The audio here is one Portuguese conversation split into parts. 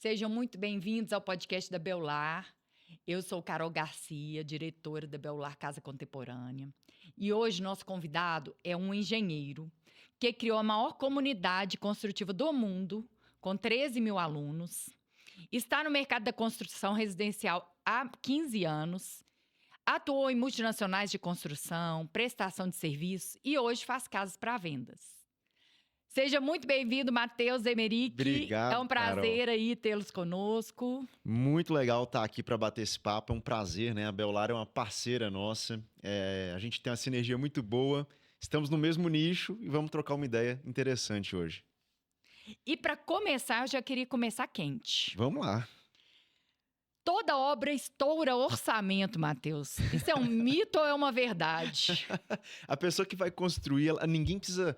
Sejam muito bem-vindos ao podcast da Beolar. Eu sou Carol Garcia, diretora da Beolar Casa Contemporânea. E hoje nosso convidado é um engenheiro que criou a maior comunidade construtiva do mundo, com 13 mil alunos. Está no mercado da construção residencial há 15 anos. Atuou em multinacionais de construção, prestação de serviços e hoje faz casas para vendas. Seja muito bem-vindo, Matheus Emerick. Obrigado, é um prazer Carol. aí tê-los conosco. Muito legal estar aqui para bater esse papo, é um prazer, né? A Beolar é uma parceira nossa, a gente tem uma sinergia muito boa, estamos no mesmo nicho e vamos trocar uma ideia interessante hoje. E para começar, eu já queria começar quente. Vamos lá. Toda obra estoura orçamento, Matheus. Isso é um mito ou é uma verdade? A pessoa que vai construir, ninguém precisa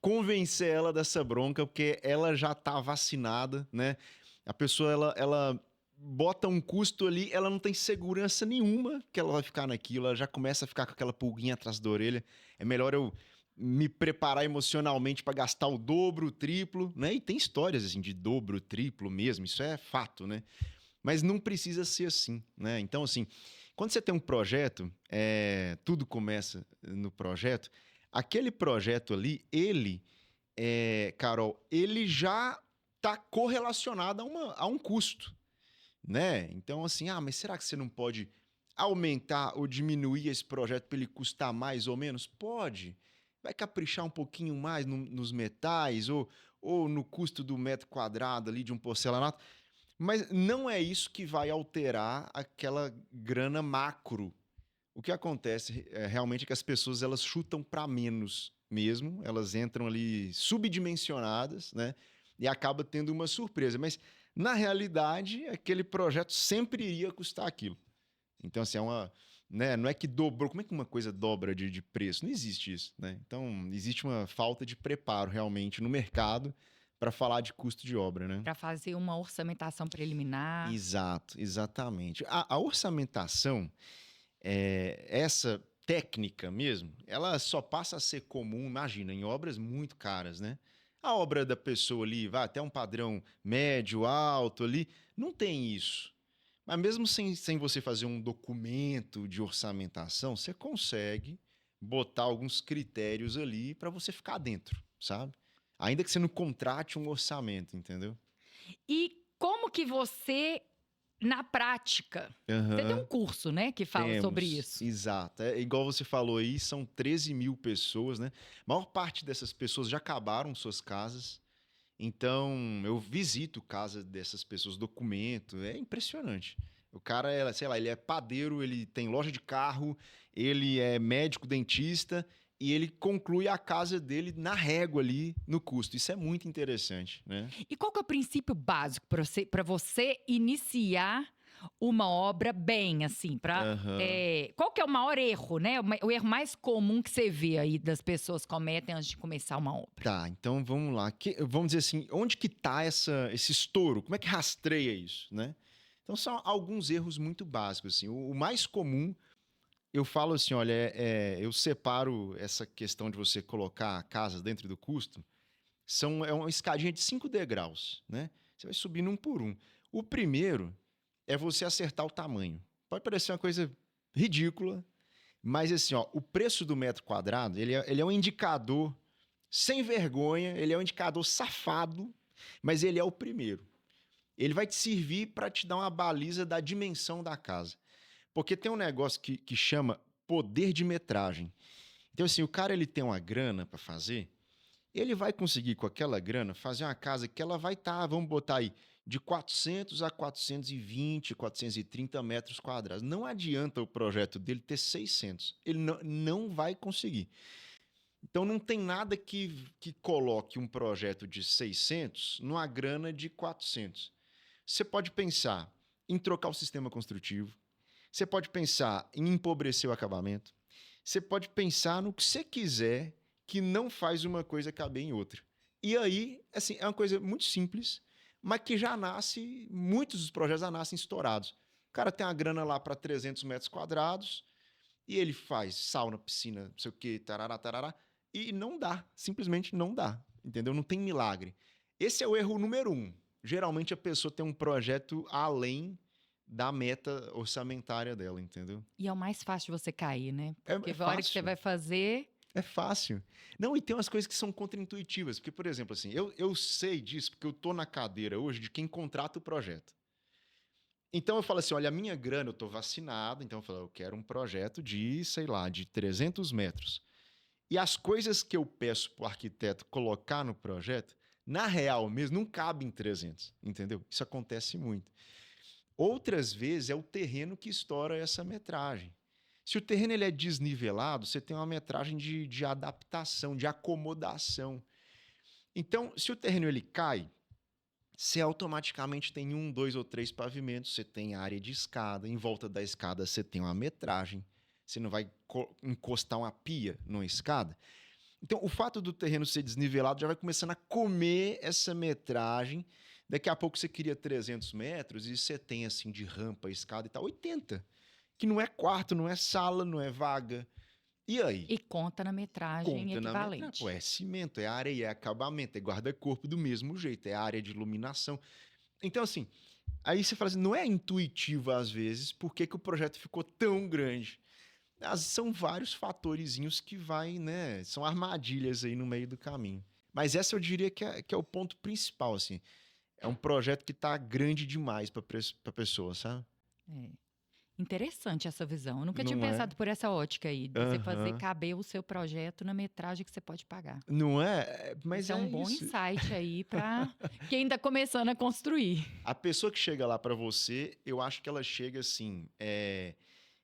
convencer ela dessa bronca, porque ela já está vacinada, né? A pessoa, ela bota um custo ali, ela não tem segurança nenhuma que ela vai ficar naquilo, ela já começa a ficar com aquela pulguinha atrás da orelha. É melhor eu me preparar emocionalmente para gastar o dobro, o triplo, né? E tem histórias assim de dobro, triplo mesmo, isso é fato, né? Mas não precisa ser assim, né? Então, assim, quando você tem um projeto, tudo começa no projeto. Aquele projeto ali, Carol, ele já está correlacionado a um custo, né? Então, assim, mas será que você não pode aumentar ou diminuir esse projeto para ele custar mais ou menos? Pode. Vai caprichar um pouquinho mais nos metais ou no custo do metro quadrado ali de um porcelanato. Mas não é isso que vai alterar aquela grana macro. O que acontece realmente é que as pessoas elas chutam para menos mesmo, elas entram ali subdimensionadas, né? E acaba tendo uma surpresa. Mas, na realidade, aquele projeto sempre iria custar aquilo. Então, assim, né, não é que dobrou. Como é que uma coisa dobra de preço? Não existe isso, né? Então, existe uma falta de preparo realmente no mercado para falar de custo de obra, né? Para fazer uma orçamentação preliminar. Exato, exatamente. A orçamentação, essa técnica mesmo, ela só passa a ser comum, imagina, em obras muito caras, né? A obra da pessoa ali, vai até um padrão médio, alto ali, não tem isso. Mas mesmo sem você fazer um documento de orçamentação, você consegue botar alguns critérios ali para você ficar dentro, sabe? Ainda que você não contrate um orçamento, entendeu? E como que você, na prática, você tem um curso, né, que fala sobre isso. Exato. É igual você falou aí, são 13 mil pessoas, né? A maior parte dessas pessoas já acabaram suas casas. Então, eu visito casa dessas pessoas, documento, é impressionante. O cara, sei lá, ele é padeiro, ele tem loja de carro, ele é médico, dentista, e ele conclui a casa dele na régua ali, no custo. Isso é muito interessante, né? E qual que é o princípio básico para você iniciar uma obra bem, assim? Qual que é o maior erro, né? O erro mais comum que você vê aí das pessoas cometem antes de começar uma obra? Tá, então vamos lá. Vamos dizer assim, onde que tá esse estouro? Como é que rastreia isso, né? Então são alguns erros muito básicos, assim. O mais comum, eu falo assim, olha, eu separo essa questão de você colocar a casa dentro do custo, é uma escadinha de 5 degraus, né? Você vai subindo um por um. O primeiro é você acertar o tamanho. Pode parecer uma coisa ridícula, mas assim, ó, o preço do metro quadrado, ele é um indicador sem vergonha, ele é um indicador safado, mas ele é o primeiro. Ele vai te servir para te dar uma baliza da dimensão da casa. Porque tem um negócio que chama poder de metragem. Então, assim, o cara ele tem uma grana para fazer, ele vai conseguir com aquela grana fazer uma casa que ela vai estar, vamos botar aí, de 400 a 420, 430 metros quadrados. Não adianta o projeto dele ter 600. Ele não vai conseguir. Então, não tem nada que coloque um projeto de 600 numa grana de 400. Você pode pensar em trocar o sistema construtivo, você pode pensar em empobrecer o acabamento, você pode pensar no que você quiser que não faz uma coisa caber em outra. E aí, assim, é uma coisa muito simples, mas que já nasce, muitos dos projetos já nascem estourados. O cara tem uma grana lá para 300 metros quadrados e ele faz sauna, piscina, não sei o que, tarará, tarará, e não dá, simplesmente não dá, entendeu? Não tem milagre. Esse é o erro número 1. geralmente a pessoa tem um projeto além da meta orçamentária dela, entendeu? E é o mais fácil de você cair, né? É Porque a hora que você fácil. vai fazer... É fácil. Não, e tem umas coisas que são contraintuitivas. Porque, por exemplo, assim, eu sei disso porque eu tô na cadeira hoje de quem contrata o projeto. Então eu falo assim, olha, a minha grana, eu tô vacinado, então eu falo, eu quero um projeto de, sei lá, de 300 metros. E as coisas que eu peço pro arquiteto colocar no projeto, na real mesmo, não cabem em 300, entendeu? Isso acontece muito. Outras vezes é o terreno que estoura essa metragem. Se o terreno ele é desnivelado, você tem uma metragem de adaptação, de acomodação. Então, se o terreno ele cai, você automaticamente tem 1, 2 ou 3 pavimentos, você tem área de escada, em volta da escada você tem uma metragem, você não vai encostar uma pia numa escada. Então, o fato do terreno ser desnivelado já vai começando a comer essa metragem. Daqui a pouco você queria 300 metros e você tem, assim, de rampa, escada e tal, 80. Que não é quarto, não é sala, não é vaga. E aí? E conta na metragem Conta na equivalente. metragem. Pô, é cimento, é areia, é acabamento, é guarda-corpo do mesmo jeito, é área de iluminação. Então, assim, aí você fala assim, não é intuitivo às vezes por que o projeto ficou tão grande. São vários fatorizinhos que vai, né? São armadilhas aí no meio do caminho. Mas essa eu diria que é o ponto principal, assim. É um projeto que tá grande demais pra pessoa, sabe? É. Interessante essa visão. Eu nunca tinha Não é? pensado por essa ótica aí, de você fazer Aham. caber o seu projeto na metragem que você pode pagar. Não é? Mas Isso é é um bom isso. insight aí para quem está começando a construir. A pessoa que chega lá pra você, eu acho que ela chega assim,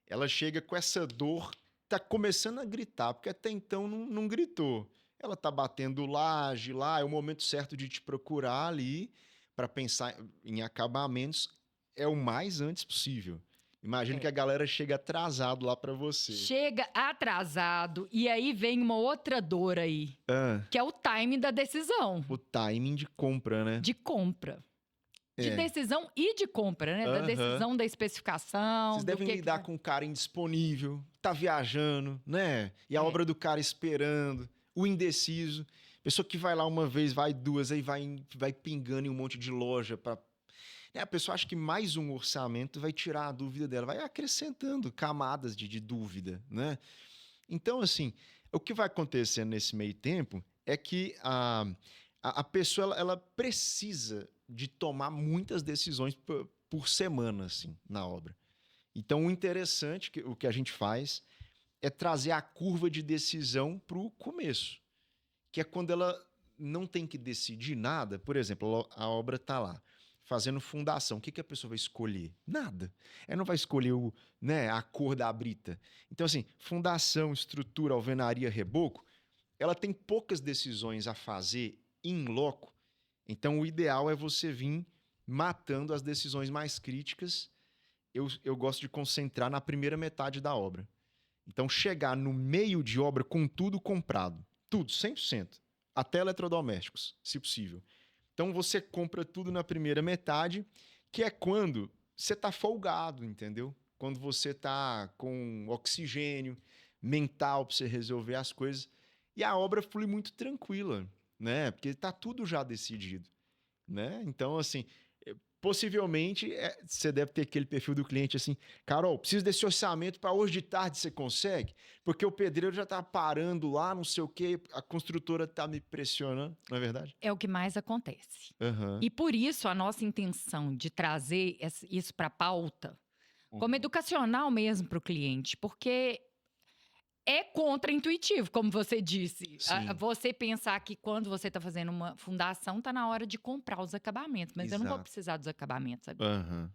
ela chega com essa dor, tá começando a gritar, porque até então não gritou. Ela tá batendo laje lá, é o momento certo de te procurar ali pra pensar em acabamentos, é o mais antes possível. Imagino É. que a galera chega atrasado lá pra você. Chega atrasado e aí vem uma outra dor aí, Ah, que é o time da decisão o timing de compra, né? de compra. De É. decisão e de compra, né? Da Aham. decisão da especificação, Vocês do devem que lidar vai- com um cara indisponível, tá viajando, né? E a É. obra do cara esperando, o indeciso. Pessoa que vai lá uma vez, vai duas, aí vai pingando em um monte de loja pra. Né? A pessoa acha que mais um orçamento vai tirar a dúvida dela, vai acrescentando camadas de dúvida, né? Então, assim, o que vai acontecendo nesse meio tempo é que a pessoa ela precisa de tomar muitas decisões por semana, assim, na obra. Então, o interessante, o que a gente faz, é trazer a curva de decisão para o começo, que é quando ela não tem que decidir nada. Por exemplo, a obra está lá, fazendo fundação. O que a pessoa vai escolher? Nada. Ela não vai escolher a cor da brita. Então, assim, fundação, estrutura, alvenaria, reboco, ela tem poucas decisões a fazer in loco. Então, o ideal é você vir matando as decisões mais críticas. Eu gosto de concentrar na primeira metade da obra. Então, chegar no meio de obra com tudo comprado. Tudo, 100%. Até eletrodomésticos, se possível. Então, você compra tudo na primeira metade, que é quando você está folgado, entendeu? Quando você está com oxigênio mental para você resolver as coisas. E a obra flui muito tranquila, né? Porque está tudo já decidido, né? Então, assim, possivelmente você deve ter aquele perfil do cliente assim, Carol, preciso desse orçamento para hoje de tarde, você consegue? Porque o pedreiro já tá parando lá, não sei o quê, a construtora tá me pressionando, não é verdade? É o que mais acontece. Aham. E por isso a nossa intenção de trazer isso para a pauta, como educacional mesmo para o cliente, porque é contraintuitivo, como você disse. Sim. Você pensar que quando você está fazendo uma fundação, está na hora de comprar os acabamentos. Mas eu não vou Exato. precisar dos acabamentos agora. Aham.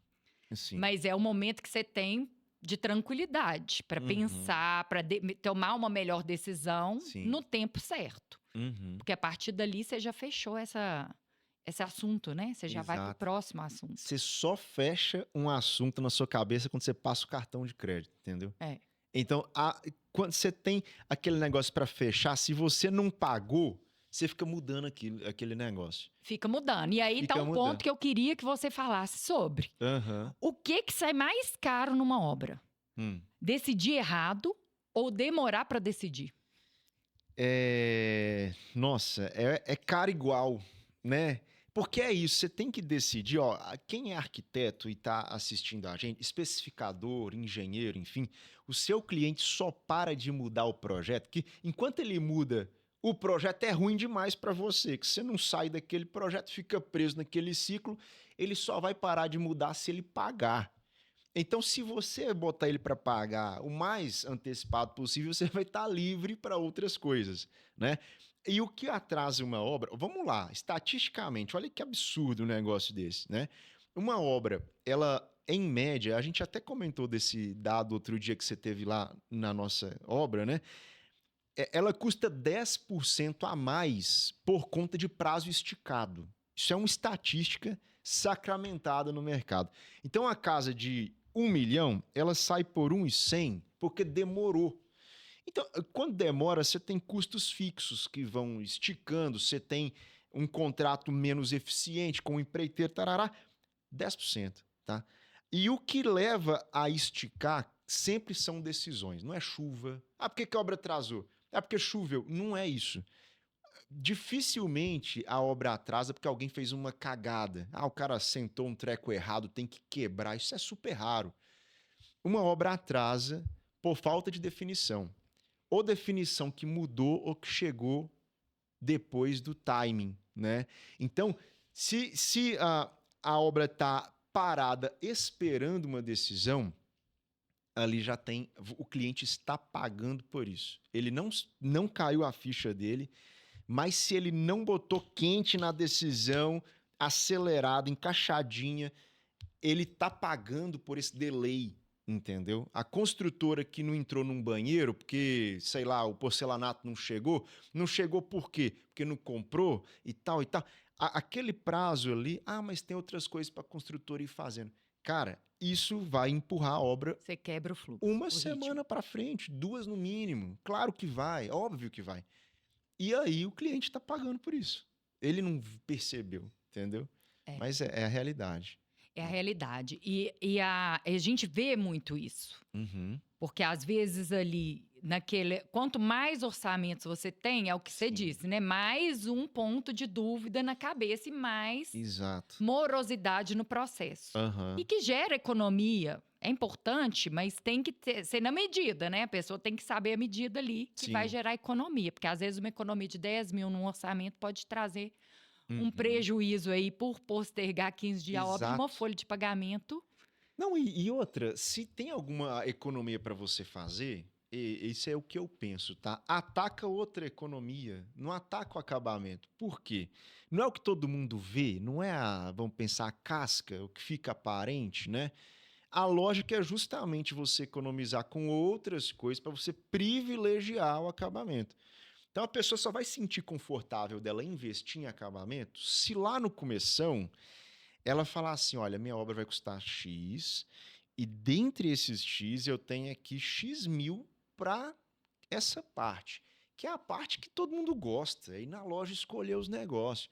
Sim. Mas é o momento que você tem de tranquilidade para Uhum. pensar, para tomar uma melhor decisão Sim. no tempo certo. Uhum. Porque a partir dali você já fechou esse assunto, né? Você já vai para o Exato. próximo assunto. Você só fecha um assunto na sua cabeça quando você passa o cartão de crédito, entendeu? É. Então, quando você tem aquele negócio para fechar, se você não pagou, você fica mudando aquele negócio. Fica mudando. E aí Fica tá um mudando. ponto que eu queria que você falasse sobre. Aham. O que sai mais caro numa obra? Decidir errado ou demorar para decidir? Nossa, é caro igual, né? Porque é isso, você tem que decidir, ó, quem é arquiteto e está assistindo a gente, especificador, engenheiro, enfim, o seu cliente só para de mudar o projeto, que enquanto ele muda, o projeto é ruim demais para você, que você não sai daquele projeto, fica preso naquele ciclo, ele só vai parar de mudar se ele pagar. Então, se você botar ele para pagar o mais antecipado possível, você vai estar livre para outras coisas, né? E o que atrasa uma obra? Vamos lá, estatisticamente, olha que absurdo um negócio desse, né? Uma obra, ela, em média, a gente até comentou desse dado outro dia que você teve lá na nossa obra, né? Ela custa 10% a mais por conta de prazo esticado. Isso é uma estatística sacramentada no mercado. Então, a casa de 1 milhão, ela sai por 1,100 porque demorou. Então, quando demora, você tem custos fixos que vão esticando, você tem um contrato menos eficiente com o empreiteiro, tarará, 10%, tá? E o que leva a esticar sempre são decisões, não é chuva. Ah, por que a obra atrasou? É porque choveu. Não é isso. Dificilmente a obra atrasa porque alguém fez uma cagada. Ah, o cara sentou um treco errado, tem que quebrar. Isso é super raro. Uma obra atrasa por falta de definição. Ou definição que mudou ou que chegou depois do timing, né? Então, se a obra está parada esperando uma decisão, ali já tem, o cliente está pagando por isso. Ele não caiu a ficha dele, mas se ele não botou quente na decisão, acelerada, encaixadinha, ele está pagando por esse delay, entendeu? A construtora que não entrou num banheiro porque, sei lá, o porcelanato não chegou por quê? Porque não comprou e tal e tal. Aquele prazo ali, mas tem outras coisas para a construtora ir fazendo. Cara, isso vai empurrar a obra Você quebra o fluxo. uma semana para frente, 2 no mínimo. Claro que vai, óbvio que vai. E aí o cliente está pagando por isso. Ele não percebeu, entendeu? É. Mas é a realidade. É a realidade. E a gente vê muito isso. Uhum. Porque às vezes ali, quanto mais orçamentos você tem, é o que você Sim. disse, né? Mais um ponto de dúvida na cabeça e mais Exato. morosidade no processo. Uhum. E que gera economia. É importante, mas tem que ser na medida, né? A pessoa tem que saber a medida ali que Sim. vai gerar economia. Porque às vezes uma economia de 10 mil num orçamento pode trazer um Uhum. prejuízo aí por postergar 15 dias a obra de uma Exato. folha de pagamento. Não, e outra, se tem alguma economia para você fazer, isso é o que eu penso, tá? Ataca outra economia, não ataca o acabamento. Por quê? Não é o que todo mundo vê, não é vamos pensar, a casca, o que fica aparente, né? A lógica é justamente você economizar com outras coisas para você privilegiar o acabamento. Então a pessoa só vai se sentir confortável dela investir em acabamento se lá no começão ela falar assim, olha, minha obra vai custar X e dentre esses X eu tenho aqui X mil para essa parte, que é a parte que todo mundo gosta, é ir na loja escolher os negócios.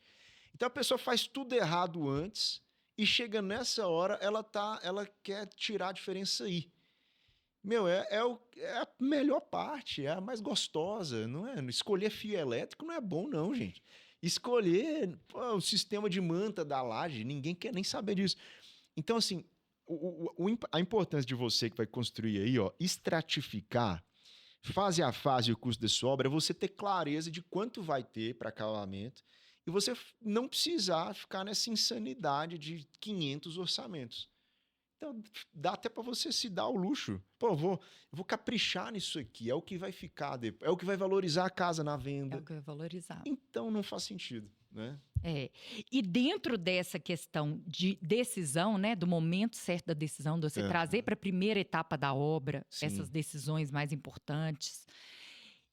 Então a pessoa faz tudo errado antes e chega nessa hora, ela quer tirar a diferença aí. Meu, é a melhor parte, é a mais gostosa, não é? Escolher fio elétrico não é bom não, gente. Escolher o sistema de manta da laje, ninguém quer nem saber disso. Então, assim, a importância de você que vai construir aí, ó, estratificar fase a fase o custo da sua obra, é você ter clareza de quanto vai ter para acabamento e você não precisar ficar nessa insanidade de 500 orçamentos. Então, dá até para você se dar o luxo. Pô, eu vou caprichar nisso aqui, é o que vai ficar depois, é o que vai valorizar a casa na venda. É o que vai valorizar. Então, não faz sentido, né? É. E dentro dessa questão de decisão, né, do momento certo da decisão, de você trazer para a primeira etapa da obra Sim. essas decisões mais importantes,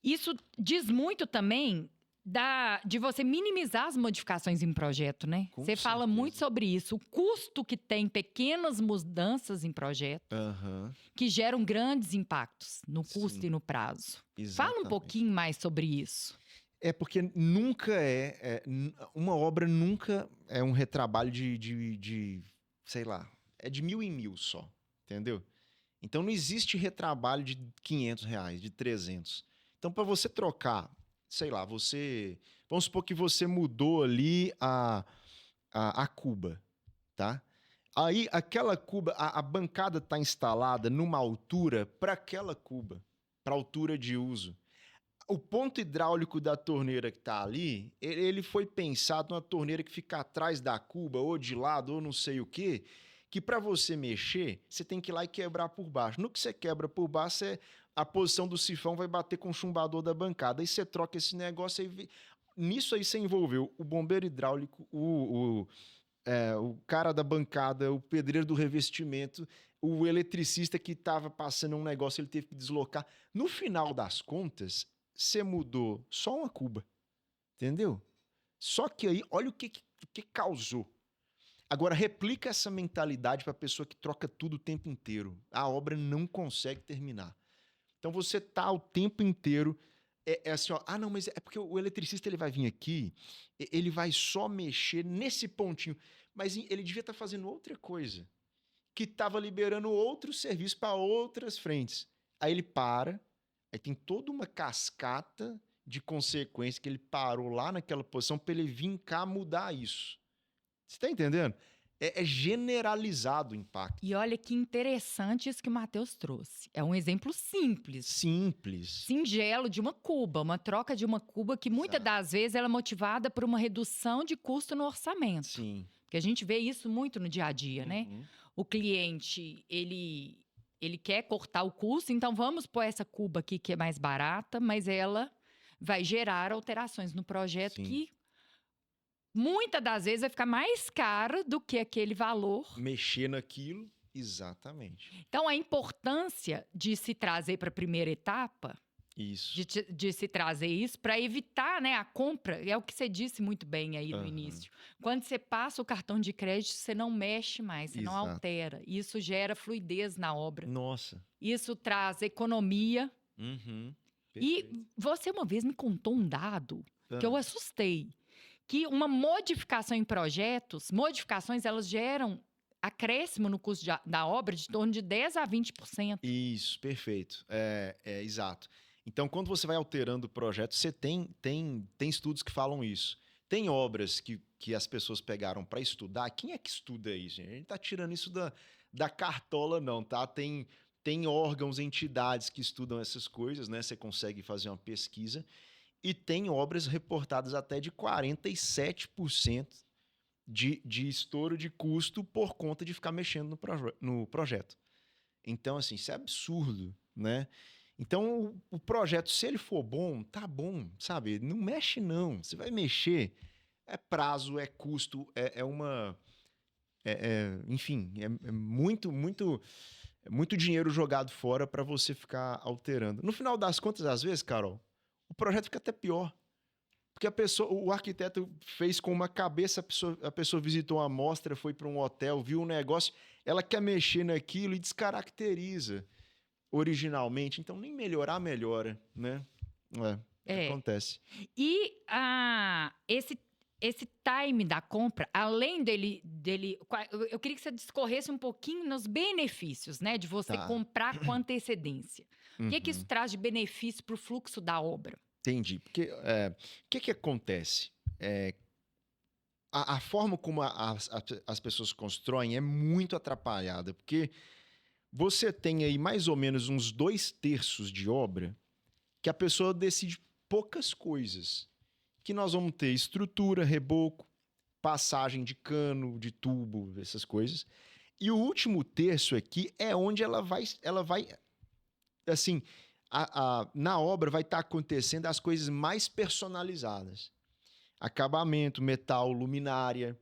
isso diz muito também de você minimizar as modificações em projeto, né? Com Você fala certeza. muito sobre isso, o custo que tem pequenas mudanças em projeto Aham, que geram grandes impactos no custo Sim. e no prazo. Fala um exatamente. pouquinho mais sobre isso. É porque nunca uma obra nunca é um retrabalho de, sei lá, é de 1.000 em 1.000 só, entendeu? Então não existe retrabalho de R$ 500, de 300. Então para você trocar, sei lá, vamos supor que você mudou ali a cuba, tá? Aí, aquela cuba, a bancada está instalada numa altura para aquela cuba, para altura de uso. O ponto hidráulico da torneira que está ali, ele foi pensado numa torneira que fica atrás da cuba, ou de lado, ou não sei o quê, que para você mexer, você tem que ir lá e quebrar por baixo. No que você quebra por baixo, a posição do sifão vai bater com o chumbador da bancada. Aí você troca esse negócio aí. Nisso aí você envolveu o bombeiro hidráulico, o cara da bancada, o pedreiro do revestimento, o eletricista que estava passando um negócio, ele teve que deslocar. No final das contas, você mudou só uma cuba, entendeu? Só que aí, olha o que causou. Agora, replica essa mentalidade para a pessoa que troca tudo o tempo inteiro. A obra não consegue terminar. Então, você tá o tempo inteiro... É assim, ó, não, mas é porque o eletricista ele vai vir aqui, ele vai só mexer nesse pontinho, mas ele devia estar fazendo outra coisa, que estava liberando outro serviço para outras frentes. Aí ele para, aí tem toda uma cascata de consequências que ele parou lá naquela posição para ele vir cá mudar isso. Você está entendendo? É generalizado o impacto. E olha que interessante isso que o Matheus trouxe. É um exemplo simples, Simples. singelo de uma cuba, uma troca de uma cuba que muitas Exato. das vezes ela é motivada por uma redução de custo no orçamento. Sim. Porque a gente vê isso muito no dia a dia, né? Uhum. O cliente, ele quer cortar o custo, então vamos pôr essa cuba aqui que é mais barata, mas ela vai gerar alterações no projeto Sim. que muitas das vezes vai ficar mais caro do que aquele valor. Mexer naquilo, exatamente. Então, a importância de se trazer para a primeira etapa, Isso. de se trazer isso para evitar, né, a compra, é o que você disse muito bem aí no início. Quando você passa o cartão de crédito, você não mexe mais, você não Exato. altera. Isso gera fluidez na obra. Nossa. Isso traz economia. Uhum. E Perfeito. você uma vez me contou um dado que eu assustei. Que uma modificação em projetos, modificações, elas geram acréscimo no custo da obra de torno de 10% a 20%. Isso, perfeito. Exato. Então, quando você vai alterando o projeto, você tem estudos que falam isso. Tem obras que as pessoas pegaram para estudar. Quem é que estuda isso, gente? A gente tá tirando isso da cartola, não, tá? Tem órgãos, entidades que estudam essas coisas, né? Você consegue fazer uma pesquisa. E tem obras reportadas até de 47% de estouro de custo por conta de ficar mexendo no projeto. Então, assim, isso é absurdo, né? Então, o projeto, se ele for bom, tá bom, sabe? Não mexe, não. Você vai mexer, é prazo, é custo, enfim, é muito dinheiro jogado fora para você ficar alterando. No final das contas, às vezes, Carol, o projeto fica até pior. Porque o arquiteto fez com uma cabeça, a pessoa visitou uma amostra, foi para um hotel, viu um negócio, ela quer mexer naquilo e descaracteriza originalmente. Então, nem melhorar, melhora, né? Acontece. E esse time da compra, além dele... Eu queria que você discorresse um pouquinho nos benefícios, né? De você comprar com antecedência. O que isso traz de benefício para o fluxo da obra? Entendi. Porque o que acontece? A forma como as pessoas constroem é muito atrapalhada, porque você tem aí mais ou menos uns 2/3 de obra que a pessoa decide poucas coisas. Que nós vamos ter estrutura, reboco, passagem de cano, de tubo, essas coisas. E o último terço aqui é onde ela vai assim, na obra vai estar acontecendo as coisas mais personalizadas. Acabamento, metal, luminária,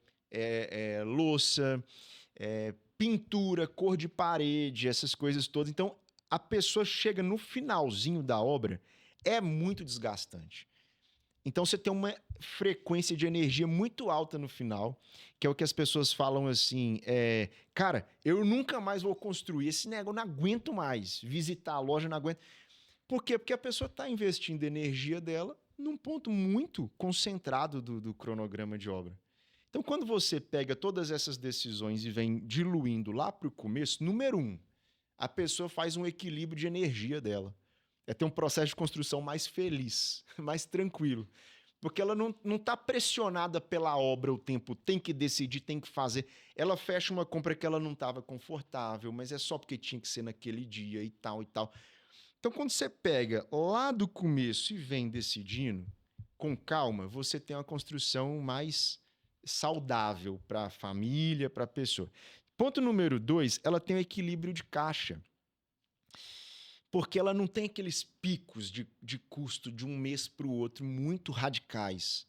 louça, pintura, cor de parede, essas coisas todas. Então, a pessoa chega no finalzinho da obra, é muito desgastante. Então, você tem uma frequência de energia muito alta no final, que é o que as pessoas falam assim, cara, eu nunca mais vou construir esse negócio, não aguento mais visitar a loja, não aguento. Por quê? Porque a pessoa está investindo energia dela num ponto muito concentrado do cronograma de obra. Então, quando você pega todas essas decisões e vem diluindo lá para o começo, número 1, a pessoa faz um equilíbrio de energia dela. É ter um processo de construção mais feliz, mais tranquilo. Porque ela não tá pressionada pela obra o tempo, tem que decidir, tem que fazer. Ela fecha uma compra que ela não estava confortável, mas é só porque tinha que ser naquele dia e tal e tal. Então, quando você pega lá do começo e vem decidindo, com calma, você tem uma construção mais saudável para a família, para a pessoa. Ponto número 2, ela tem um equilíbrio de caixa. Porque ela não tem aqueles picos de custo de um mês para o outro muito radicais.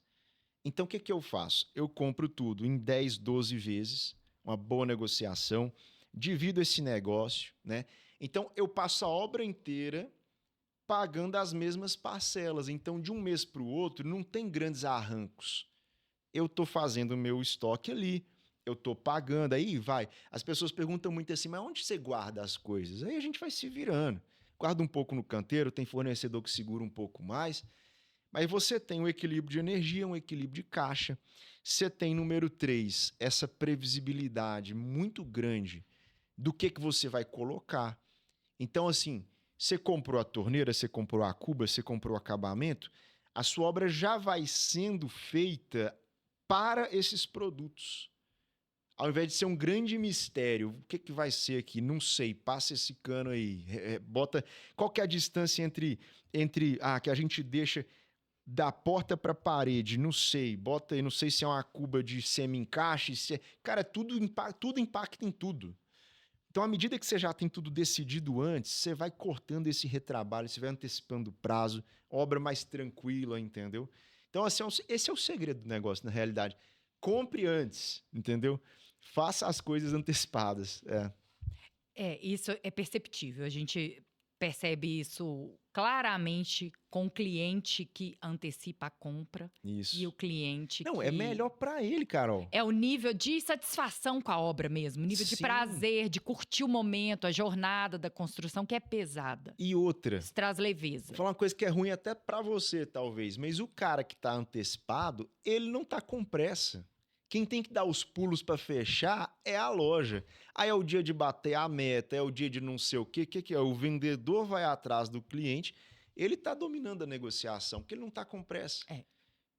Então, o que que eu faço? Eu compro tudo em 10, 12 vezes, uma boa negociação, divido esse negócio, né? Então, eu passo a obra inteira pagando as mesmas parcelas. Então, de um mês para o outro, não tem grandes arrancos. Eu estou fazendo o meu estoque ali, eu estou pagando, aí vai. As pessoas perguntam muito assim, mas onde você guarda as coisas? Aí a gente vai se virando. Guarda um pouco no canteiro, tem fornecedor que segura um pouco mais, mas você tem um equilíbrio de energia, um equilíbrio de caixa. Você tem, número 3, essa previsibilidade muito grande do que você vai colocar. Então, assim, você comprou a torneira, você comprou a cuba, você comprou o acabamento, a sua obra já vai sendo feita para esses produtos. Ao invés de ser um grande mistério, o que, que vai ser aqui? Não sei, passa esse cano aí, bota... Qual que é a distância entre que a gente deixa da porta para a parede? Não sei, bota aí, não sei se é uma cuba de semi-encaixe, cara, tudo impacta em tudo. Então, à medida que você já tem tudo decidido antes, você vai cortando esse retrabalho, você vai antecipando o prazo, obra mais tranquila, entendeu? Então, assim, esse é o segredo do negócio, na realidade. Compre antes, entendeu? Faça as coisas antecipadas. Isso é perceptível. A gente percebe isso claramente com o cliente que antecipa a compra e Isso. o cliente Não, que é melhor para ele, Carol. é o nível de satisfação com a obra mesmo, o nível de Sim. prazer, de curtir o momento, a jornada da construção, que é pesada. E outra, Isso traz leveza. vou falar uma coisa que é ruim até para você, talvez, mas o cara que tá antecipado, ele não tá com pressa. Quem tem que dar os pulos para fechar é a loja. Aí é o dia de bater a meta, é o dia de não sei o quê. O que que é? O vendedor vai atrás do cliente, ele tá dominando a negociação, porque ele não tá com pressa. É.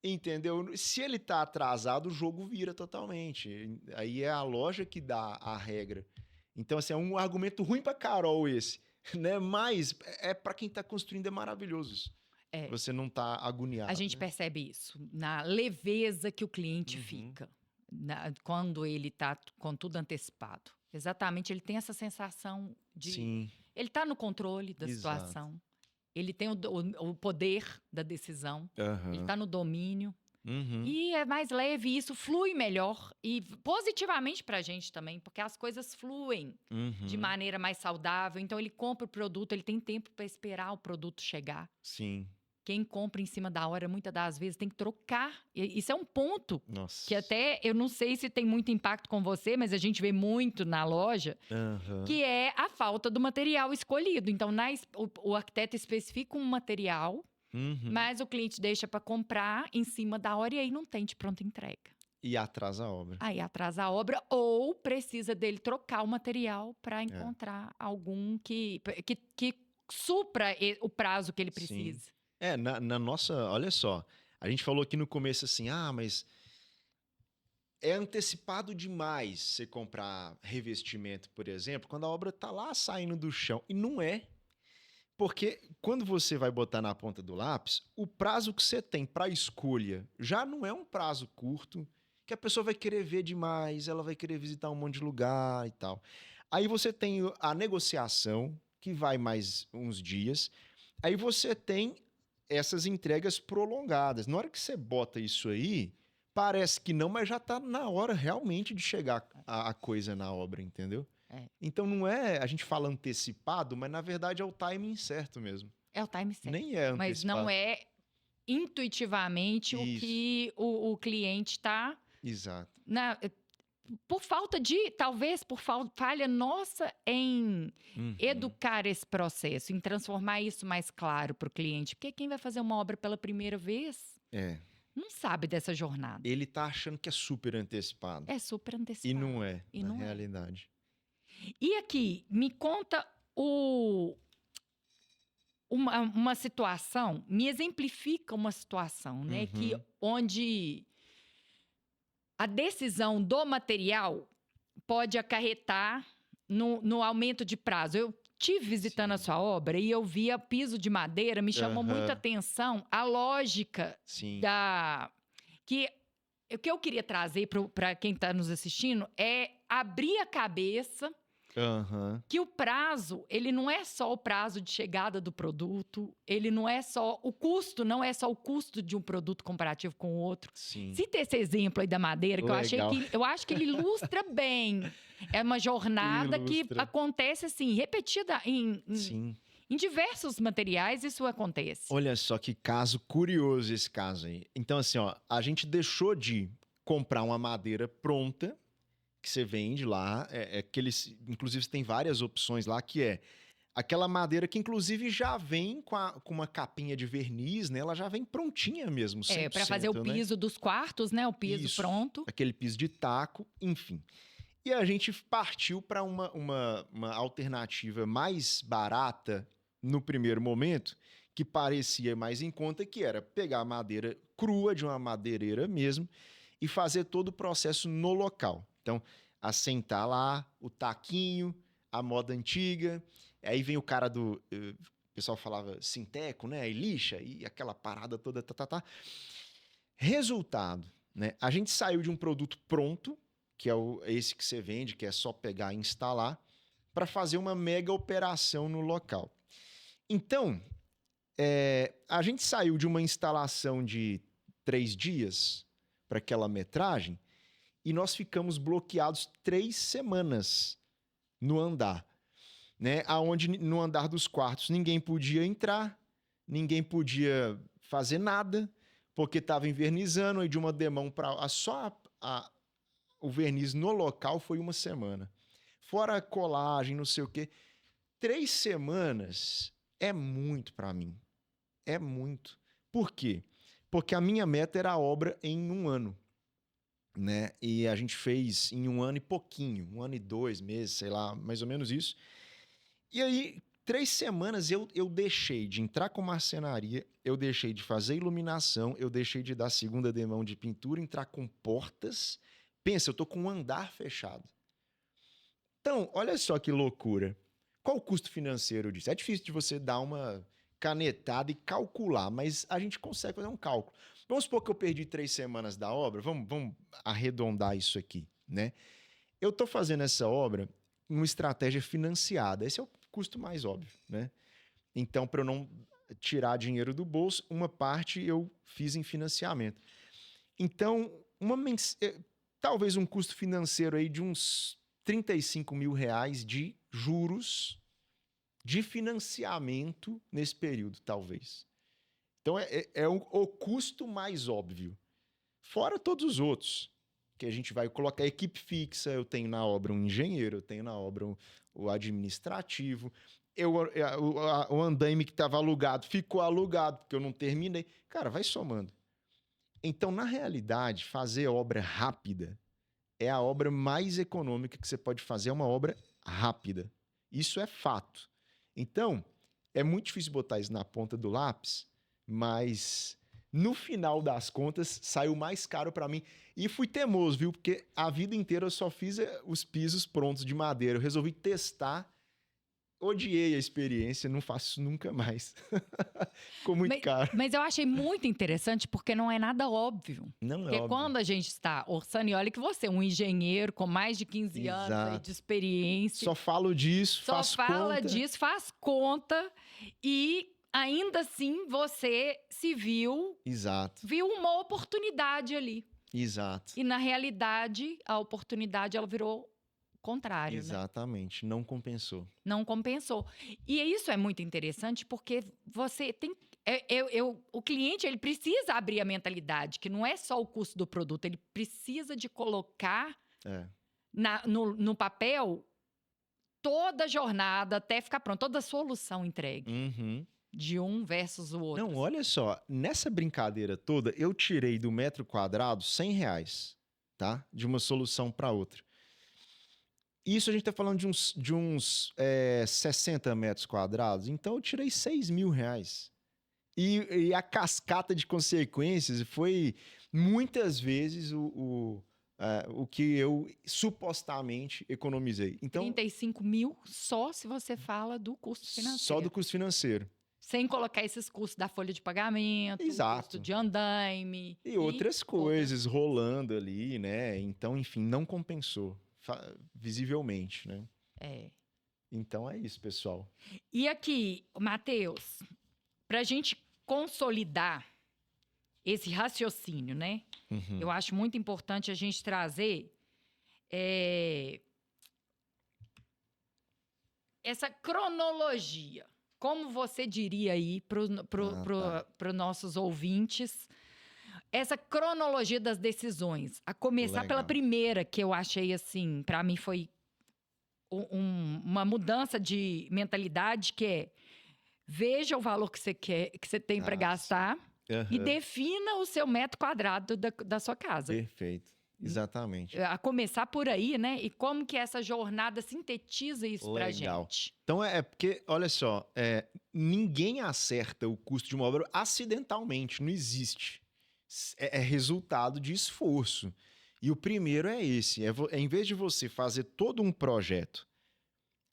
Entendeu? Se ele tá atrasado, o jogo vira totalmente. Aí é a loja que dá a regra. Então, assim, é um argumento ruim pra Carol esse, né? Mas para quem tá construindo é maravilhoso isso. É. Você não tá agoniado. A gente né? percebe isso na leveza que o cliente fica quando ele está com tudo antecipado. Exatamente, ele tem essa sensação de... Sim. Ele está no controle da Exato. situação. Ele tem o poder da decisão. Ele está no domínio. E é mais leve, e isso flui melhor. E positivamente para a gente também, porque as coisas fluem de maneira mais saudável. Então, ele compra o produto, ele tem tempo para esperar o produto chegar. Sim. Quem compra em cima da hora, muitas das vezes, tem que trocar. Isso é um ponto Nossa. que até, eu não sei se tem muito impacto com você, mas a gente vê muito na loja, que é a falta do material escolhido. Então, o arquiteto especifica um material, mas o cliente deixa para comprar em cima da hora e aí não tem de pronta entrega. E atrasa a obra. Aí atrasa a obra ou precisa dele trocar o material para encontrar algum que supra o prazo que ele precisa. Sim. Na nossa... Olha só, a gente falou aqui no começo assim, mas é antecipado demais você comprar revestimento, por exemplo, quando a obra tá lá saindo do chão. E não é. Porque quando você vai botar na ponta do lápis, o prazo que você tem para escolha já não é um prazo curto, que a pessoa vai querer ver demais, ela vai querer visitar um monte de lugar e tal. Aí você tem a negociação, que vai mais uns dias. Aí você tem essas entregas prolongadas. Na hora que você bota isso aí, parece que não, mas já tá na hora realmente de chegar a coisa na obra, entendeu? Então não é, a gente fala antecipado, mas na verdade é o timing certo mesmo. É o timing certo. Nem é antecipado. Mas não é intuitivamente o que o cliente está... Exato. Por falta de, talvez por falha nossa em educar esse processo, em transformar isso mais claro para o cliente. Porque quem vai fazer uma obra pela primeira vez não sabe dessa jornada. Ele tá achando que é super antecipado. É super antecipado. E não é, e na não realidade. E aqui, me conta o uma situação, me exemplifica uma situação, né? Que onde a decisão do material pode acarretar no aumento de prazo. Eu estive visitando a sua obra e eu via piso de madeira, me chamou muita atenção a lógica que o que eu queria trazer para quem está nos assistindo é abrir a cabeça que o prazo, ele não é só o prazo de chegada do produto, ele não é só o custo, não é só o custo de um produto comparativo com o outro. Sim. Cita esse exemplo aí da madeira, que eu acho que ele ilustra bem. É uma jornada que acontece assim, repetida em diversos materiais, isso acontece. Olha só que caso curioso esse caso aí. Então, assim, ó, a gente deixou de comprar uma madeira pronta, que você vende lá, inclusive tem várias opções lá, que é aquela madeira que inclusive já vem com uma capinha de verniz, né? Ela já vem prontinha mesmo, 100%, para fazer o piso dos quartos, né? O piso pronto. Aquele piso de taco, enfim. E a gente partiu para uma alternativa mais barata no primeiro momento, que parecia mais em conta, que era pegar a madeira crua de uma madeireira mesmo e fazer todo o processo no local. Então, assentar lá o taquinho, a moda antiga, aí vem o cara o pessoal falava sinteco, né? E lixa, e aquela parada toda, Resultado, né? A gente saiu de um produto pronto, que é esse que você vende, que é só pegar e instalar, para fazer uma mega operação no local. Então, a gente saiu de uma instalação de 3 dias para aquela metragem e nós ficamos bloqueados 3 semanas no andar, né? Aonde no andar dos quartos ninguém podia entrar, ninguém podia fazer nada, porque estava invernizando, e de uma demão para o verniz no local foi 1 semana. Fora a colagem, não sei o quê. 3 semanas é muito para mim. É muito. Por quê? Porque a minha meta era a obra em 1 ano. Né? E a gente fez em 1 ano e pouquinho, 1 ano e 2 meses, sei lá, mais ou menos isso. E aí, 3 semanas eu deixei de entrar com marcenaria, eu deixei de fazer iluminação, eu deixei de dar segunda demão de pintura, entrar com portas. Pensa, eu tô com um andar fechado. Então, olha só que loucura. Qual o custo financeiro disso? É difícil de você dar uma canetada e calcular, mas a gente consegue fazer um cálculo. Vamos supor que eu perdi 3 semanas da obra, vamos arredondar isso aqui, né? Eu estou fazendo essa obra numa estratégia financiada, esse é o custo mais óbvio, né? Então, para eu não tirar dinheiro do bolso, uma parte eu fiz em financiamento. Então, talvez um custo financeiro aí de uns R$35 mil de juros de financiamento nesse período, talvez. Então, é o custo mais óbvio. Fora todos os outros, que a gente vai colocar equipe fixa, eu tenho na obra um engenheiro, eu tenho na obra o administrativo, o andaime que estava alugado ficou alugado, porque eu não terminei. Cara, vai somando. Então, na realidade, fazer obra rápida é a obra mais econômica que você pode fazer, é uma obra rápida. Isso é fato. Então, é muito difícil botar isso na ponta do lápis, mas no final das contas saiu mais caro para mim. E fui teimoso, viu? Porque a vida inteira eu só fiz os pisos prontos de madeira. Eu resolvi testar, odiei a experiência, não faço isso nunca mais. Ficou muito caro. Mas eu achei muito interessante porque não é nada óbvio. Não é porque óbvio. Quando a gente está orçando, e olha que você é um engenheiro com mais de 15 anos aí de experiência. Só falo disso, faço conta. Só fala disso, faz conta e ainda assim você se viu... Exato. Viu uma oportunidade ali. Exato. E na realidade, a oportunidade ela virou contrário, exatamente, né? Não compensou. Não compensou. E isso é muito interessante porque você tem... o cliente ele precisa abrir a mentalidade, que não é só o custo do produto, ele precisa de colocar no papel toda a jornada até ficar pronto, toda a solução entregue. De um versus o outro. Não, olha só, nessa brincadeira toda, eu tirei do metro quadrado R$100, tá? De uma solução para outra. Isso a gente tá falando de uns 60 metros quadrados. Então eu tirei R$ 6.000. E a cascata de consequências foi muitas vezes o que eu supostamente economizei. Então, 35 mil só se você fala do custo só do financeiro. custo financeiro. Sem colocar esses custos da folha de pagamento, custo Exato. de andaime E outras coisas rolando ali, né? Então, enfim, não compensou visivelmente, né? É. Então é isso, pessoal. E aqui, Matheus, para a gente consolidar esse raciocínio, né? Uhum. Eu acho muito importante a gente trazer essa cronologia. Como você diria aí para os nossos ouvintes, essa cronologia das decisões. A começar pela Legal. primeira, que eu achei assim, para mim foi uma mudança de mentalidade, que é veja o valor que você quer, que você tem para Ah, gastar e Aham. defina o seu metro quadrado da sua casa. Perfeito. Exatamente. A começar por aí, né? E como que essa jornada sintetiza isso pra Legal. gente? Então é porque, olha só, ninguém acerta o custo de uma obra acidentalmente, não existe. É resultado de esforço. E o primeiro é esse: em vez de você fazer todo um projeto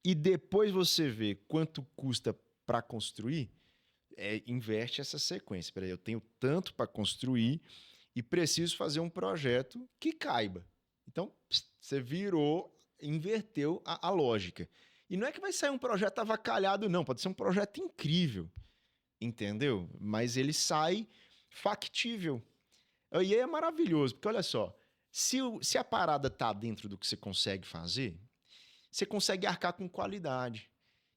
e depois você ver quanto custa para construir, inverte essa sequência. Peraí, eu tenho tanto para construir e preciso fazer um projeto que caiba. Então, você inverteu a lógica. E não é que vai sair um projeto avacalhado, não. Pode ser um projeto incrível, entendeu? Mas ele sai factível. E aí é maravilhoso, porque olha só, se a parada tá dentro do que você consegue fazer, você consegue arcar com qualidade.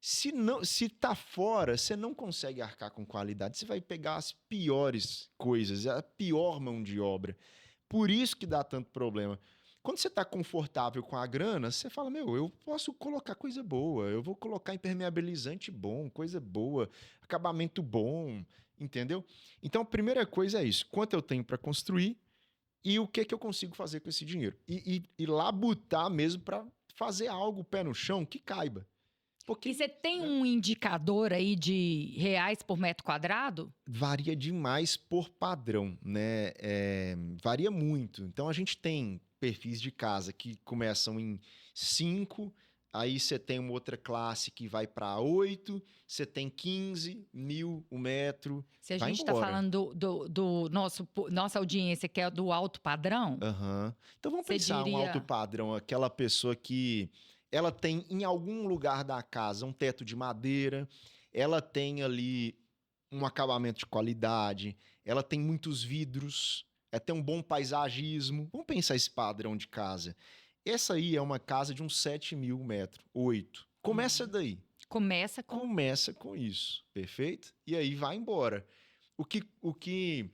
Se tá fora, você não consegue arcar com qualidade. Você vai pegar as piores coisas, a pior mão de obra. Por isso que dá tanto problema. Quando você está confortável com a grana, você fala, meu, eu posso colocar coisa boa, eu vou colocar impermeabilizante bom, coisa boa, acabamento bom, entendeu? Então, a primeira coisa é isso, quanto eu tenho para construir e o que eu consigo fazer com esse dinheiro. E labutar mesmo para fazer algo pé no chão que caiba. Porque E você tem um indicador aí de reais por metro quadrado? varia demais por padrão, né? Varia muito. Então a gente tem perfis de casa que começam em 5, aí você tem uma outra classe que vai para 8, você tem 15.000 o metro, Se a vai gente está embora. falando do nossa audiência, que é do alto padrão, Aham. Então vamos você pensar um alto diria. padrão, aquela pessoa que ela tem em algum lugar da casa um teto de madeira, ela tem ali um acabamento de qualidade, ela tem muitos vidros, tem um bom paisagismo. Vamos pensar esse padrão de casa. Essa aí é uma casa de uns 7.000 metros, 8. Começa daí. Começa com. Começa com isso, perfeito? E aí vai embora. O que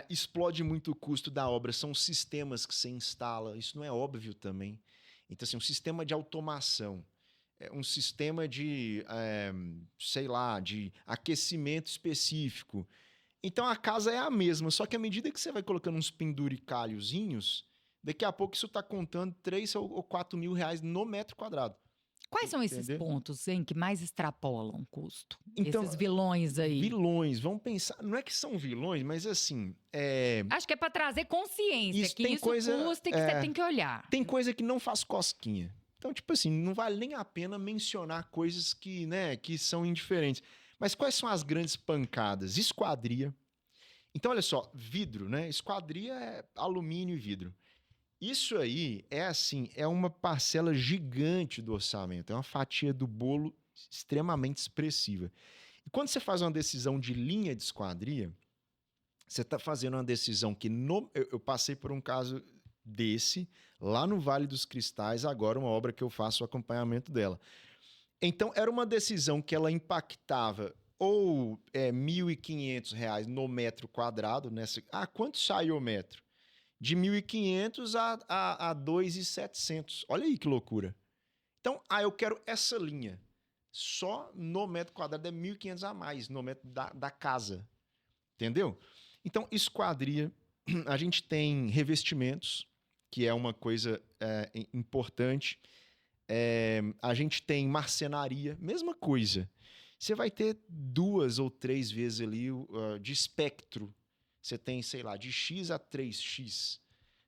explode muito o custo da obra são os sistemas que você instala. Isso não é óbvio também. Então, assim, um sistema de automação, um sistema de, sei lá, de aquecimento específico. Então, a casa é a mesma, só que à medida que você vai colocando uns penduricalhozinhos, daqui a pouco isso está contando 3 ou 4 mil reais no metro quadrado. Quais são esses Entendeu? pontos, hein, que mais extrapolam o custo? Então, Esses vilões aí. vilões, vamos pensar. Não é que são vilões, mas assim. Acho que é para trazer consciência, Isso que tem isso coisa, custa e que você tem que olhar. Tem coisa que não faz cosquinha. Então, tipo assim, não vale nem a pena mencionar coisas que, né, que são indiferentes. Mas quais são as grandes pancadas? Esquadria. Então, olha só, vidro, né? Esquadria é alumínio e vidro. Isso aí é assim, é uma parcela gigante do orçamento, é uma fatia do bolo extremamente expressiva. E quando você faz uma decisão de linha de esquadria, você está fazendo uma decisão que eu passei por um caso desse lá no Vale dos Cristais, agora uma obra que eu faço o acompanhamento dela. Então, era uma decisão que ela impactava ou R$ 1.500 no metro quadrado. Quanto sai o metro? De 1.500 a 2.700. Olha aí que loucura. Então, eu quero essa linha. Só no metro quadrado é 1.500 a mais no metro da casa. Entendeu? Então, esquadria, a gente tem revestimentos, que é uma coisa importante. A gente tem marcenaria, mesma coisa. Você vai ter 2 ou 3 vezes ali de espectro. Você tem, sei lá, de X a 3X.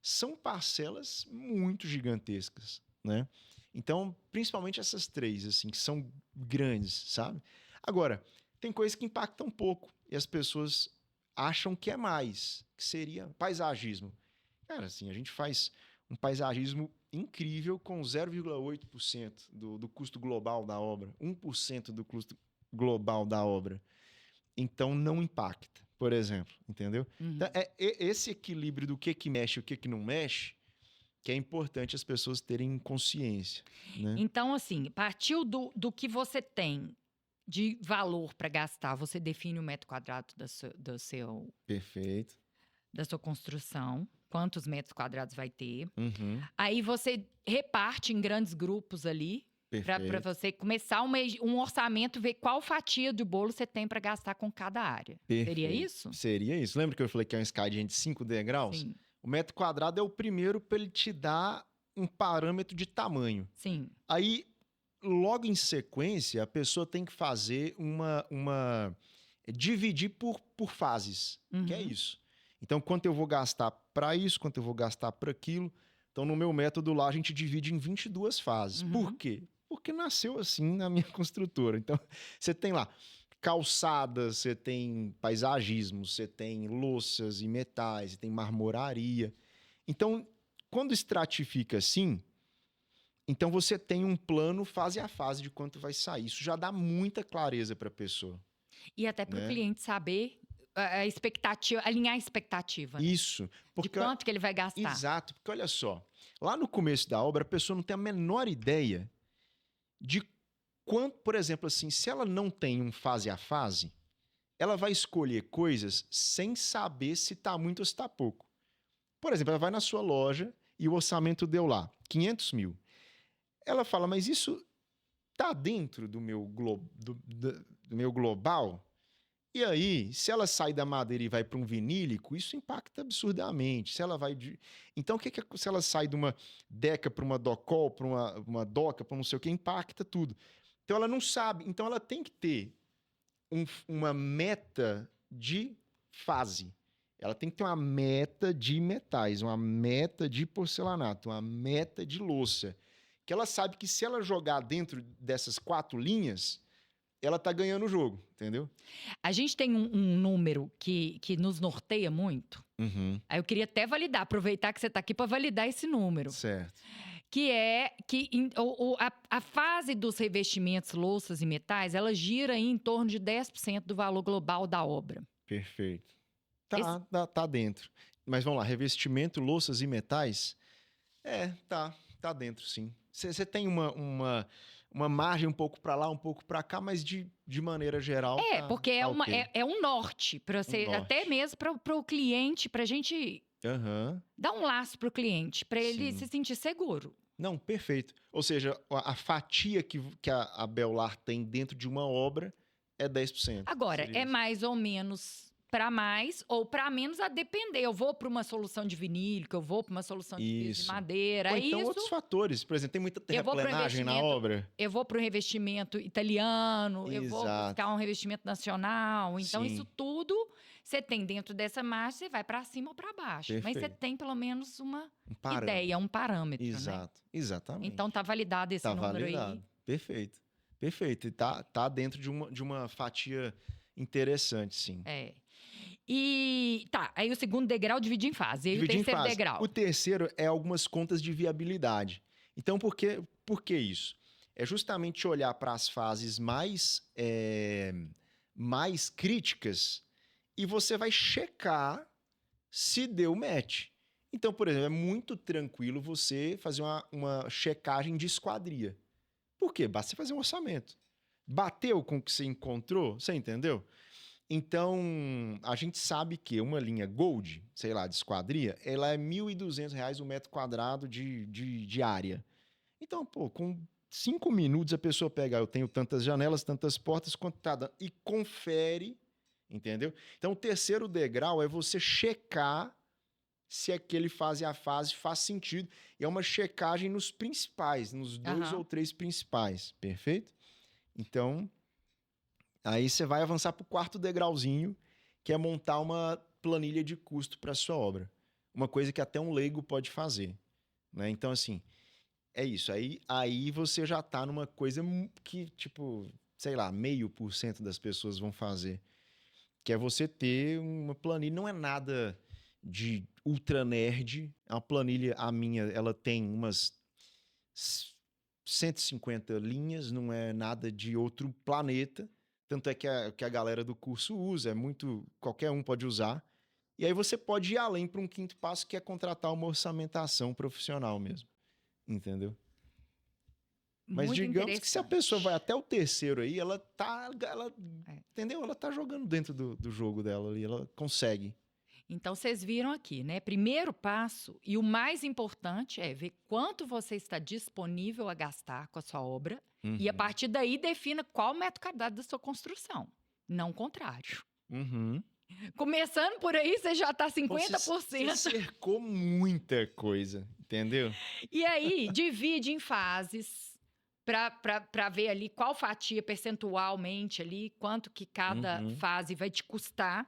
São parcelas muito gigantescas, né? Então, principalmente essas 3, assim, que são grandes, sabe? Agora, tem coisas que impactam um pouco e as pessoas acham que é mais, que seria paisagismo. Cara, assim, a gente faz um paisagismo incrível com 0,8% do custo global da obra, 1% do custo global da obra. Então, não impacta, por exemplo, entendeu? Então, esse equilíbrio do que mexe e o que não mexe que é importante as pessoas terem consciência, né? Então, assim, partiu do que você tem de valor para gastar, você define o metro quadrado Perfeito. da sua construção, quantos metros quadrados vai ter. Uhum. Aí você reparte em grandes grupos ali, para você começar um orçamento, ver qual fatia do bolo você tem para gastar com cada área. Perfeito. Seria isso? Seria isso. Lembra que eu falei que é uma escadinha de 5 degraus? Sim. O metro quadrado é o primeiro para ele te dar um parâmetro de tamanho. Sim. Aí, logo em sequência, a pessoa tem que fazer dividir por fases, que é isso. Então, quanto eu vou gastar para isso, quanto eu vou gastar para aquilo. Então, no meu método lá, a gente divide em 22 fases. Por quê? Porque nasceu assim na minha construtora. Então, você tem lá calçadas, você tem paisagismo, você tem louças e metais, você tem marmoraria. Então, quando estratifica assim, então você tem um plano fase a fase de quanto vai sair. Isso já dá muita clareza para a pessoa. E até para o cliente saber a expectativa, alinhar a expectativa. Né? Isso. De quanto que ele vai gastar. Exato. Porque olha só, lá no começo da obra, a pessoa não tem a menor ideia de quanto, por exemplo, assim, se ela não tem um fase a fase, ela vai escolher coisas sem saber se está muito ou se está pouco. Por exemplo, ela vai na sua loja e o orçamento deu lá 500 mil. Ela fala, mas isso está dentro do meu global? E aí, se ela sai da madeira e vai para um vinílico, isso impacta absurdamente. Se ela vai Então, se ela sai de uma deca para uma docol, para uma doca, para não sei o que, impacta tudo. Então, ela não sabe. Então, ela tem que ter uma meta de fase. Ela tem que ter uma meta de metais, uma meta de porcelanato, uma meta de louça. Que ela sabe que se ela jogar dentro dessas 4 linhas, ela tá ganhando o jogo, entendeu? A gente tem um número que nos norteia muito. Aí eu queria até validar, aproveitar que você está aqui para validar esse número. Certo. Que é que a fase dos revestimentos, louças e metais, ela gira em torno de 10% do valor global da obra. Perfeito. Tá dentro. Mas vamos lá, revestimento, louças e metais? Tá dentro, sim. Você tem uma margem um pouco para lá, um pouco para cá, mas de maneira geral. Porque okay. é um norte para você, até mesmo para o cliente, para a gente dar um laço para o cliente, para ele se sentir seguro. Não, perfeito. Ou seja, a fatia que a Bellar tem dentro de uma obra é 10%. Agora, é mais ou menos para mais ou para menos a depender. Eu vou para uma solução de vinílico, eu vou para uma solução de piso de madeira. Ou então outros fatores. Por exemplo, tem muita terraplenagem na obra. Eu vou para o revestimento italiano, eu vou buscar um revestimento nacional. Então, isso tudo você tem dentro dessa margem, você vai para cima ou para baixo. Perfeito. Mas você tem pelo menos uma ideia, um parâmetro. Exato, né? Exatamente. Então, tá validado esse número aí. Perfeito. Perfeito. E tá dentro de uma fatia interessante, sim. E aí o segundo degrau divide em fase. E o terceiro degrau? O terceiro é algumas contas de viabilidade. Então, por que isso? É justamente olhar para as fases mais críticas e você vai checar se deu match. Então, por exemplo, é muito tranquilo você fazer uma checagem de esquadria. Por quê? Basta você fazer um orçamento. Bateu com o que você encontrou? Você entendeu? Então, a gente sabe que uma linha Gold, sei lá, de esquadria, ela é R$ 1.200 o metro quadrado de área. Então, com 5 minutos a pessoa pega, eu tenho tantas janelas, tantas portas, quanto tá dando, e confere, entendeu? Então, o terceiro degrau é você checar se aquele fase a fase faz sentido. E é uma checagem nos principais, nos 2 ou 3 principais, perfeito? Então, aí você vai avançar para o 4º degrauzinho, que é montar uma planilha de custo para sua obra. Uma coisa que até um leigo pode fazer, né? Então, assim, é isso. Aí você já tá numa coisa que, tipo, sei lá, 0,5% das pessoas vão fazer. Que é você ter uma planilha. Não é nada de ultra nerd. A planilha, a minha, ela tem umas 150 linhas, não é nada de outro planeta. Tanto é que a galera do curso usa, é muito. Qualquer um pode usar. E aí você pode ir além para um 5º passo, que é contratar uma orçamentação profissional mesmo. Entendeu? Mas Muito digamos que se a pessoa vai interessante. até o 3º aí, É. entendeu? Ela tá jogando dentro do jogo dela ali, ela consegue. Então, vocês viram aqui, né? Primeiro passo, e o mais importante é ver quanto você está disponível a gastar com a sua obra e, a partir daí, defina qual o metro quadrado da sua construção. Não o contrário. Uhum. Começando por aí, você já está Pô, 50%. Você cercou muita coisa, entendeu? E aí, divide em fases para ver ali qual fatia percentualmente ali, quanto que cada Uhum. fase vai te custar.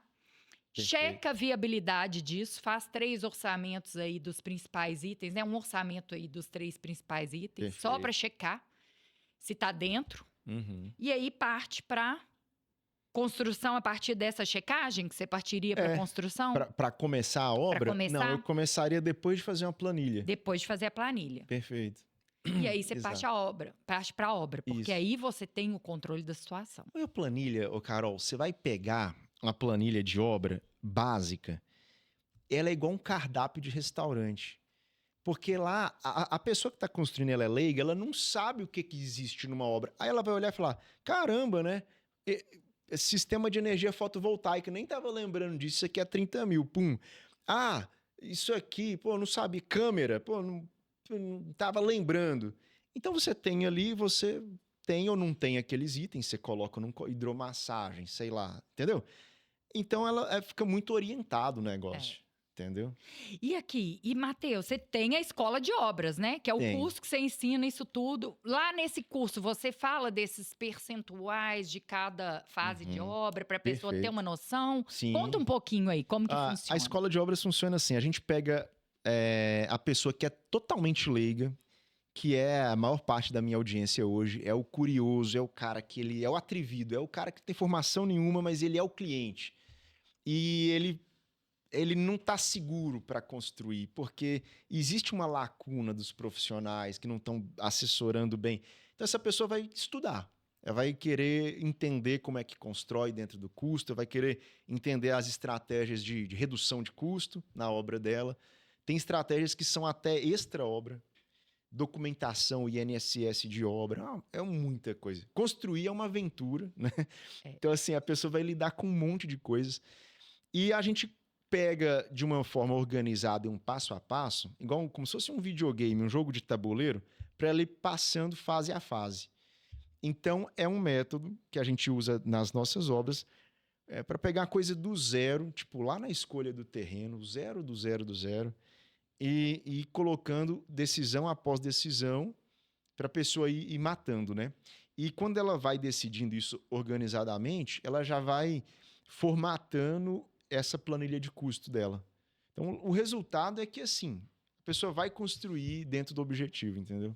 Perfeito. Checa a viabilidade disso, faz 3 orçamentos aí dos principais itens, né? Um orçamento aí dos 3 principais itens, só para Perfeito. checar se está dentro. Uhum. E aí parte para construção a partir dessa checagem, que você partiria para construção, Para começar a obra? começar? Não, eu começaria depois de fazer uma planilha. depois de fazer a planilha. Perfeito. E aí você Exato. parte para a obra, porque Isso. aí você tem o controle da situação. A planilha, ô Carol, você vai pegar uma planilha de obra básica, ela é igual um cardápio de restaurante. Porque lá, a pessoa que está construindo, ela é leiga, ela não sabe o que existe numa obra. Aí ela vai olhar e falar, caramba, né? Sistema de energia fotovoltaica, nem estava lembrando disso, isso aqui é 30 mil, pum. Ah, isso aqui, pô, não sabe, câmera, pô, não estava lembrando. Então você tem ali, você tem ou não tem aqueles itens, você coloca num hidromassagem, sei lá, entendeu? Então ela fica muito orientado o negócio, entendeu? E aqui, Matheus, você tem a escola de obras, né? Que é o curso que você ensina isso tudo. Lá nesse curso, você fala desses percentuais de cada fase de obra, para a pessoa ter uma noção? Sim. Conta um pouquinho aí, como que funciona. A escola de obras funciona assim, a gente pega a pessoa que é totalmente leiga, que é a maior parte da minha audiência hoje, é o curioso, é o cara que ele é o atrevido, é o cara que não tem formação nenhuma, mas ele é o cliente. E ele não está seguro para construir, porque existe uma lacuna dos profissionais que não estão assessorando bem. Então, essa pessoa vai estudar, ela vai querer entender como é que constrói dentro do custo, vai querer entender as estratégias de redução de custo na obra dela. Tem estratégias que são até extra-obra, documentação, INSS de obra, é muita coisa. Construir é uma aventura, né? Então, assim, a pessoa vai lidar com um monte de coisas. E a gente pega de uma forma organizada e um passo a passo, igual como se fosse um videogame, um jogo de tabuleiro, para ela ir passando fase a fase. Então, é um método que a gente usa nas nossas obras para pegar a coisa do zero, tipo lá na escolha do terreno, zero do zero do zero, e ir colocando decisão após decisão para a pessoa ir matando, né? E quando ela vai decidindo isso organizadamente, ela já vai formatando essa planilha de custo dela. Então, o resultado é que, assim, a pessoa vai construir dentro do objetivo, entendeu?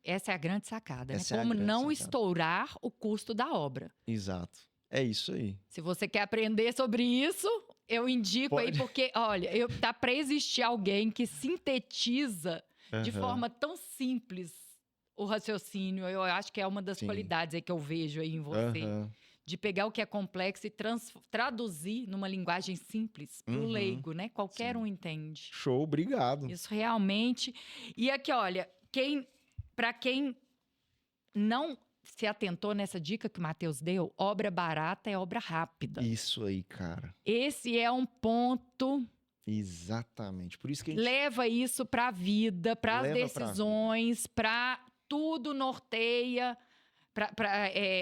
Essa é a grande sacada, né? Essa é a Como grande não sacada. estourar o custo da obra. Exato. É isso aí. Se você quer aprender sobre isso, eu indico aí, porque, olha, tá para existir alguém que sintetiza de forma tão simples o raciocínio. Eu acho que é uma das qualidades aí que eu vejo aí em você. De pegar o que é complexo e traduzir numa linguagem simples para o leigo, né? Qualquer um entende. Show, obrigado. Isso realmente. E aqui, olha, para quem não se atentou nessa dica que o Matheus deu, obra barata é obra rápida. Isso aí, cara. Esse é um ponto. Exatamente. Por isso que a gente leva isso para a vida, para as decisões, para tudo norteia.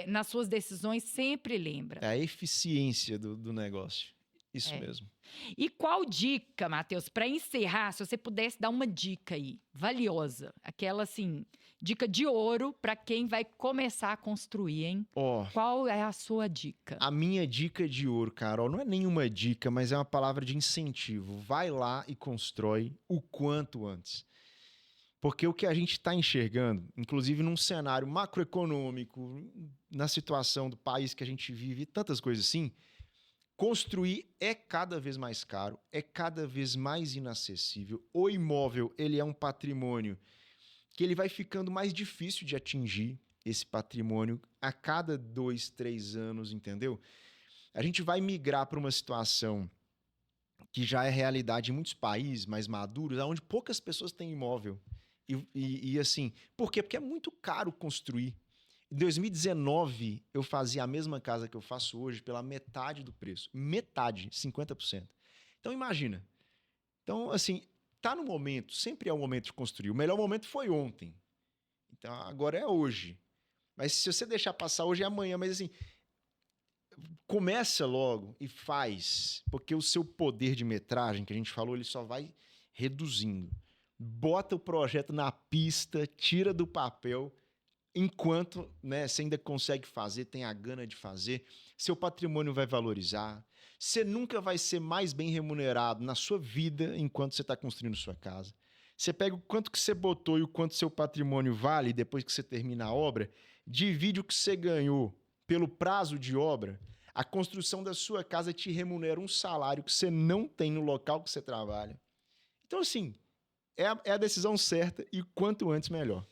Nas suas decisões, sempre lembra. É a eficiência do negócio. Isso mesmo. E qual dica, Matheus, para encerrar, se você pudesse dar uma dica aí, valiosa, aquela assim, dica de ouro para quem vai começar a construir, hein? Ó, Qual é a sua dica? a minha dica de ouro, Carol, não é nenhuma dica, mas é uma palavra de incentivo. Vai lá e constrói o quanto antes. Porque o que a gente está enxergando, inclusive num cenário macroeconômico, na situação do país que a gente vive, tantas coisas assim, construir é cada vez mais caro, é cada vez mais inacessível. O imóvel, ele é um patrimônio que ele vai ficando mais difícil de atingir, esse patrimônio, a cada 2, 3 anos, entendeu? A gente vai migrar para uma situação que já é realidade em muitos países mais maduros, onde poucas pessoas têm imóvel. E assim, por quê? Porque é muito caro construir. Em 2019, eu fazia a mesma casa que eu faço hoje pela metade do preço. Metade, 50%. Então, imagina. Então, assim, tá no momento, sempre é o momento de construir. O melhor momento foi ontem. Então, agora é hoje. Mas se você deixar passar hoje é amanhã. Mas, assim, começa logo e faz. Porque o seu poder de metragem, que a gente falou, ele só vai reduzindo. Bota o projeto na pista, tira do papel, enquanto, né, você ainda consegue fazer, tem a gana de fazer, seu patrimônio vai valorizar, você nunca vai ser mais bem remunerado na sua vida enquanto você está construindo sua casa. Você pega o quanto que você botou e o quanto seu patrimônio vale depois que você termina a obra, divide o que você ganhou pelo prazo de obra, a construção da sua casa te remunera um salário que você não tem no local que você trabalha. Então, assim, é a decisão certa e quanto antes, melhor.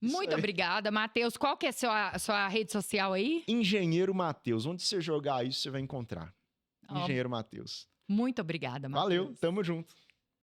Muito obrigada, Matheus. Qual que é a sua rede social aí? Engenheiro Matheus. Onde você jogar isso, você vai encontrar. Engenheiro Matheus. Muito obrigada, Matheus. Valeu, tamo junto.